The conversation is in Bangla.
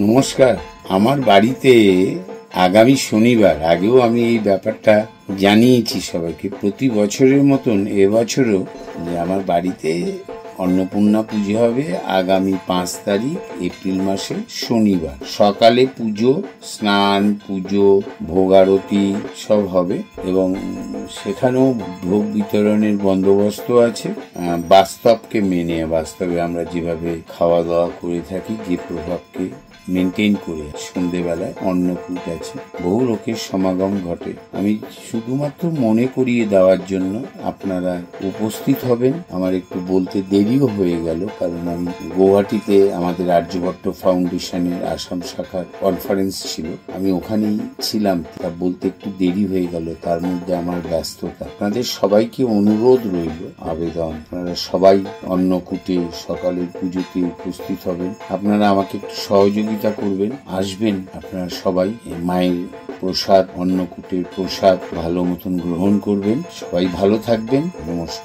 নমস্কার। আমার বাড়িতে আগামী শনিবার, আগেও আমি এই ব্যাপারটা জানিয়েছি সবাইকে, প্রতি বছরের মতন এবছরও যে আমার বাড়িতে অন্নপূর্ণা পুজো হবে আগামী 5 তারিখ এপ্রিল মাসে শনিবার। সকালে পুজো, স্নান, পুজো, ভোগ আরতি সব হবে এবং সেখানেও ভোগ বিতরণের বন্দোবস্ত আছে। বাস্তবকে মেনে, বাস্তবে আমরা যেভাবে খাওয়া দাওয়া করে থাকি, যে প্রভাবকে মেনটেন করে সন্ধেবেলায় অন্নকূট আছে, বহু লোকের সমাগম ঘটে। আমি শুধুমাত্র মনে করিয়ে দেওয়ার জন্য আপনারা উপস্থিত হবেন। আমার একটু বলতে দেরিও হয়ে গেল, কারণ আমি গৌহাটিতে আমাদের আর্যভট্ট ফাউন্ডেশনের আসাম শাখার কনফারেন্স ছিল, আমি ওখানেই ছিলাম। তা বলতে একটু দেরি হয়ে গেল, তার মধ্যে আমার ব্যস্ততা। আপনাদের সবাইকে অনুরোধ রইল, আবেদন, আপনারা সবাই অন্নকূটে সকালের পুজোতে উপস্থিত হবেন। আপনারা আমাকে একটু সহযোগিতা করবেন, আসবেন। আপনারা সবাই মায়ের প্রসাদ, অন্নকূটের প্রসাদ ভালো মতন গ্রহণ করবেন। সবাই ভালো থাকবেন। নমস্কার।